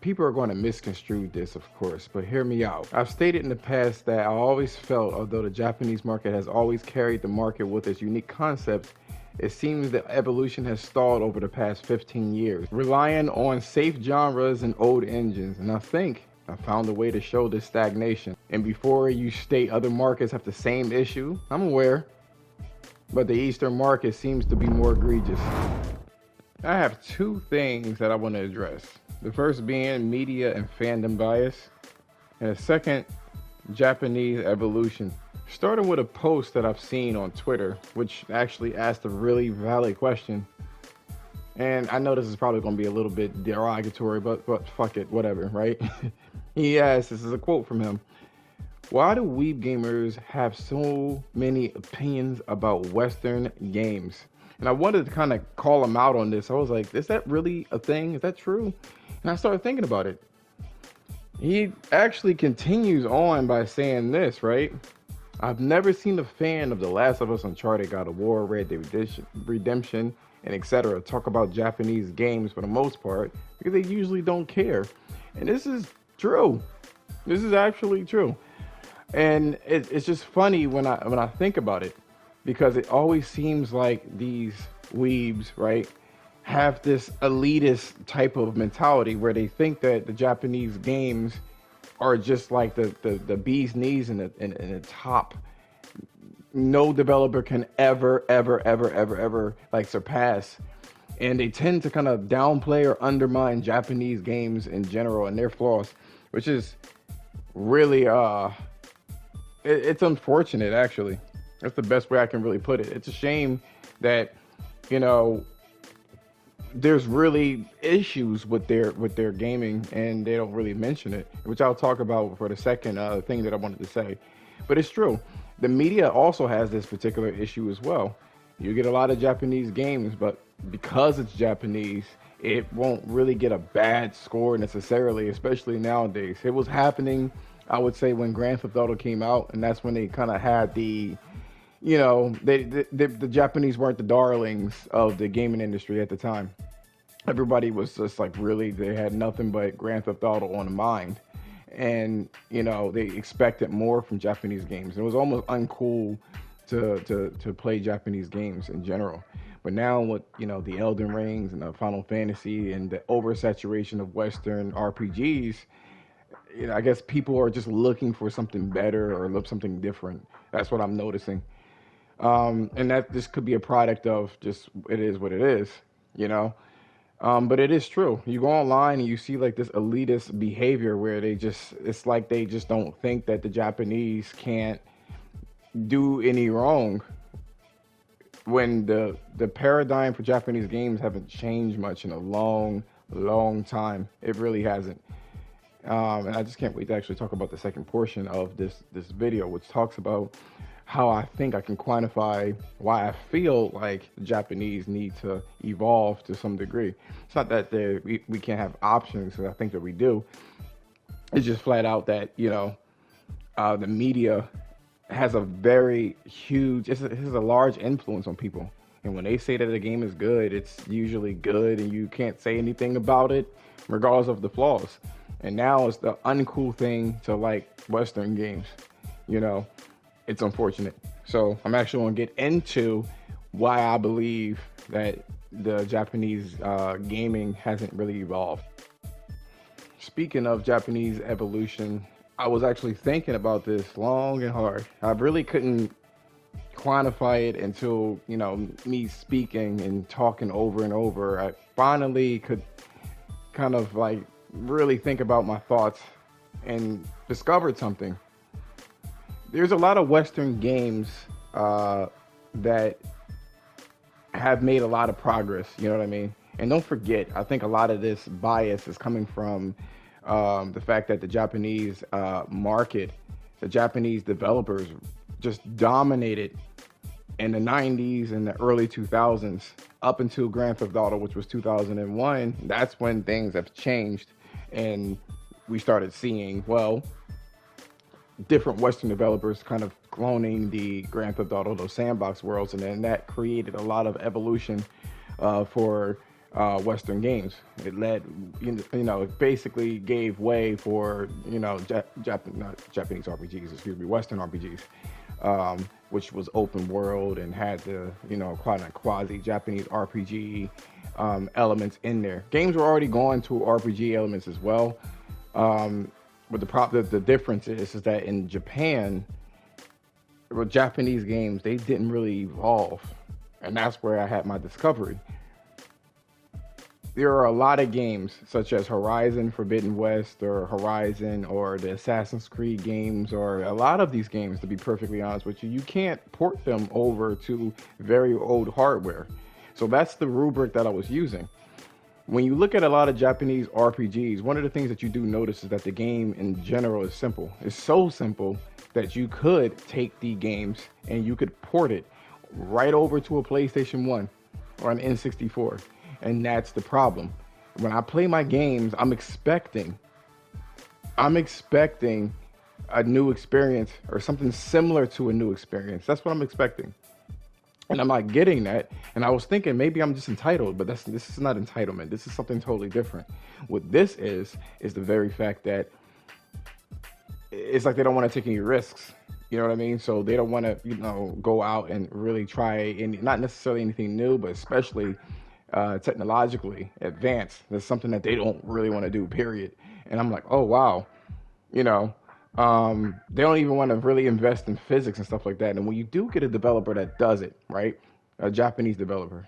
people are going to misconstrue this, of course, but hear me out. I've stated in the past that I always felt, although the Japanese market has always carried the market with its unique concepts, it seems that evolution has stalled over the past 15 years, relying on safe genres and old engines. And I think I found a way to show this stagnation. And before you state other markets have the same issue, I'm aware, but the Eastern market seems to be more egregious. I have two things that I want to address. The first being media and fandom bias, and the second, Japanese evolution. Starting with a post that I've seen on Twitter, which actually asked a really valid question. And I know this is probably going to be a little bit derogatory, but fuck it, whatever, right? He asked, this is a quote from him: why do weeb gamers have so many opinions about Western games? And I wanted to kind of call him out on this. I was like, is that really a thing? Is that true? And I started thinking about it. He actually continues on by saying this, right? I've never seen a fan of The Last of Us, Uncharted, God of War, Red Dead Redemption, and etc. talk about Japanese games for the most part, because they usually don't care. And this is true. This is actually true. And it's just funny when I think about it, because it always seems like these weebs, right, have this elitist type of mentality where they think that the Japanese games are just like the bee's knees in the top. No developer can ever like surpass. And they tend to kind of downplay or undermine Japanese games in general and their flaws, which is really it's unfortunate, actually. That's the best way I can really put it. It's a shame that, you know, there's really issues with their gaming and they don't really mention it, which I'll talk about for the second thing that I wanted to say. But it's true. The media also has this particular issue as well. You get a lot of Japanese games, but because it's Japanese, it won't really get a bad score necessarily, especially nowadays. It was happening, I would say, when Grand Theft Auto came out, and that's when they kind of had the, you know, the Japanese weren't the darlings of the gaming industry at the time. Everybody was just like, really, they had nothing but Grand Theft Auto on the mind. And, you know, they expected more from Japanese games. It was almost uncool to play Japanese games in general. But now with, you know, the Elden Rings and the Final Fantasy and the oversaturation of Western RPGs, you know, I guess people are just looking for something better or something different. That's what I'm noticing. And that this could be a product of just, it is what it is, you know. But it is true. You go online and you see like this elitist behavior where it's like they just don't think that the Japanese can't do any wrong, when the paradigm for Japanese games haven't changed much in a long time. It really hasn't. And I just can't wait to actually talk about the second portion of this video, which talks about how I think I can quantify why I feel like the Japanese need to evolve to some degree. It's not that we can't have options, because I think that we do. It's just flat out that, you know, the media has a very huge, it has a large influence on people. And when they say that the game is good, it's usually good and you can't say anything about it, regardless of the flaws. And now it's the uncool thing to like Western games, you know. It's unfortunate. So I'm actually going to get into why I believe that the Japanese gaming hasn't really evolved. Speaking of Japanese evolution, I was actually thinking about this long and hard. I really couldn't quantify it until, you know, me speaking and talking over and over. I finally could kind of like really think about my thoughts and discovered something. There's a lot of Western games that have made a lot of progress, you know what I mean? And don't forget, I think a lot of this bias is coming from the fact that the Japanese market, the Japanese developers just dominated in the 90s and the early 2000s up until Grand Theft Auto, which was 2001. That's when things have changed and we started seeing, well, different Western developers kind of cloning the Grand Theft Auto, those sandbox worlds, and then that created a lot of evolution for Western games. It led, it basically gave way for, not Japanese RPGs, excuse me, Western RPGs, which was open world and had the, quasi Japanese RPG elements in there. Games were already going to RPG elements as well. But the difference is that in Japan, with Japanese games, they didn't really evolve. And that's where I had my discovery. There are a lot of games such as Horizon Forbidden West or Horizon or the Assassin's Creed games, or a lot of these games, to be perfectly honest with you, you can't port them over to very old hardware. So that's the rubric that I was using. When you look at a lot of Japanese RPGs, one of the things that you do notice is that the game in general is simple. It's so simple that you could take the games and you could port it right over to a PlayStation 1 or an N64. And that's the problem. When I play my games, I'm expecting a new experience or something similar to a new experience. That's what I'm expecting. And I'm not getting that. And I was thinking maybe I'm just entitled, but this is not entitlement. This is something totally different. What this is the very fact that it's like they don't want to take any risks. You know what I mean? So they don't want to, go out and really try not necessarily anything new, but especially technologically advanced. That's something that they don't really want to do, period. And I'm like, oh, wow. They don't even want to really invest in physics and stuff like that. And when you do get a developer that does it, right? A Japanese developer,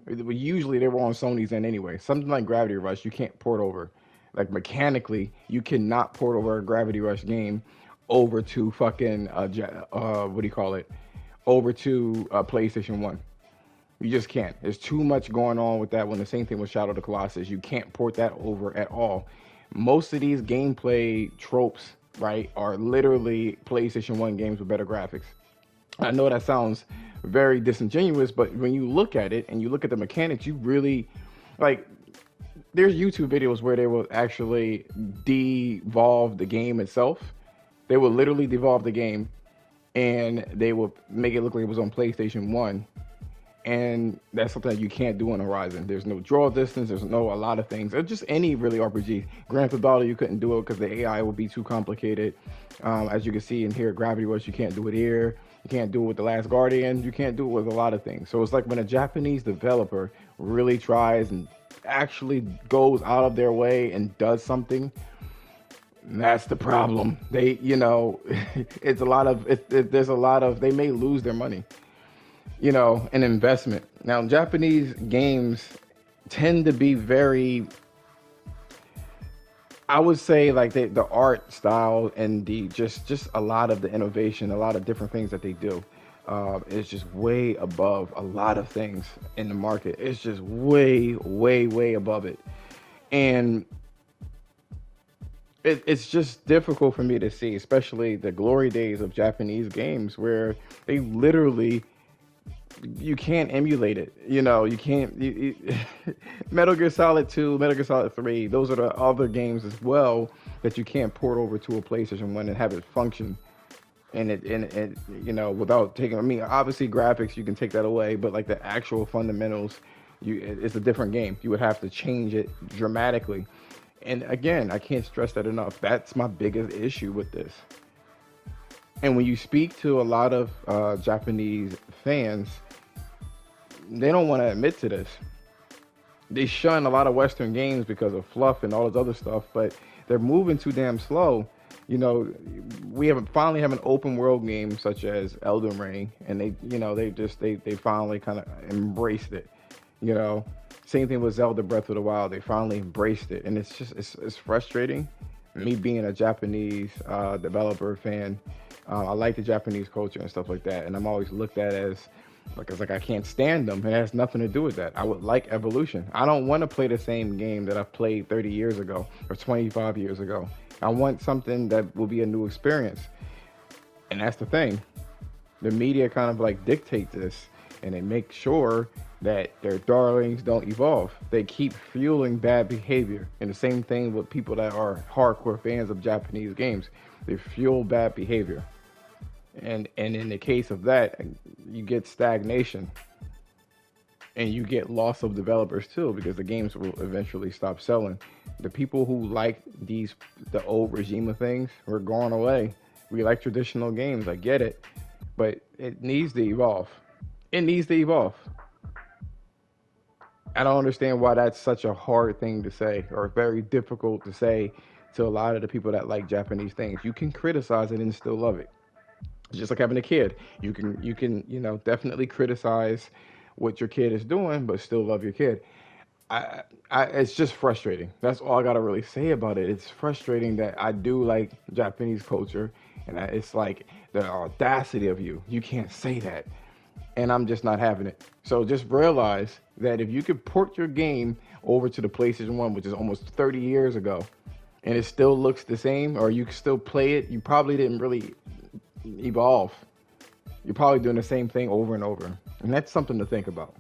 usually they were on Sony's end anyway. Something like Gravity Rush, you can't port over. Like mechanically, you cannot port over a Gravity Rush game over to fucking, over to PlayStation 1. You just can't. There's too much going on with that one. The same thing with Shadow of the Colossus. You can't port that over at all. Most of these gameplay tropes, right, are literally PlayStation 1 games with better graphics. I know that sounds very disingenuous, but when you look at it and you look at the mechanics, you really, there's YouTube videos where they will actually devolve the game itself. They will literally devolve the game and they will make it look like it was on PlayStation 1. And that's something that you can't do on Horizon. There's no draw distance. There's a lot of things. Or just any really RPG. Grand Theft Auto, you couldn't do it because the AI would be too complicated. As you can see in here, Gravity Rush, you can't do it here. You can't do it with The Last Guardian. You can't do it with a lot of things. So it's like when a Japanese developer really tries and actually goes out of their way and does something, that's the problem. They, there's a lot of, they may lose their money. An investment. Now, Japanese games tend to be very, I would say, like the art style and the just a lot of the innovation, a lot of different things that they do is just way above a lot of things in the market. It's just way, way, way above it. And it's just difficult for me to see, especially the glory days of Japanese games where they literally, you can't emulate it. You can't. Metal Gear Solid 2, Metal Gear Solid 3, those are the other games as well that you can't port over to a PlayStation 1 and have it function. And it without taking, obviously graphics, you can take that away, but like the actual fundamentals, it's a different game. You would have to change it dramatically. And again, I can't stress that enough. That's my biggest issue with this. And when you speak to a lot of Japanese fans, they don't want to admit to this. They shun a lot of Western games because of fluff and all this other stuff, but they're moving too damn slow. We finally have an open world game such as Elden Ring, and they finally kind of embraced it. Same thing with Zelda Breath of the Wild. They finally embraced it, and it's frustrating. Me being a Japanese developer fan, I like the Japanese culture and stuff like that, and I'm always looked at as like I can't stand them. It has nothing to do with that. I would like evolution. I don't want to play the same game that I played 30 years ago or 25 years ago. I want something that will be a new experience, and that's the thing. The media kind of dictate this, and they make sure that their darlings don't evolve. They keep fueling bad behavior. And the same thing with people that are hardcore fans of Japanese games. They fuel bad behavior. And in the case of that, you get stagnation. And you get loss of developers too, because the games will eventually stop selling. The people who like the old regime of things, we're going away. We like traditional games, I get it, but it needs to evolve. It needs to evolve. I don't understand why that's such a hard thing to say, or very difficult to say to a lot of the people that like Japanese things. You can criticize it and still love it. It's just like having a kid. You can definitely criticize what your kid is doing, but still love your kid. It's just frustrating. That's all I gotta really say about it. It's frustrating that I do like Japanese culture, and it's like the audacity of you. You can't say that, and I'm just not having it. So just realize that if you could port your game over to the PlayStation 1, which is almost 30 years ago, and it still looks the same, or you can still play it, you probably didn't really evolve. You're probably doing the same thing over and over, and that's something to think about.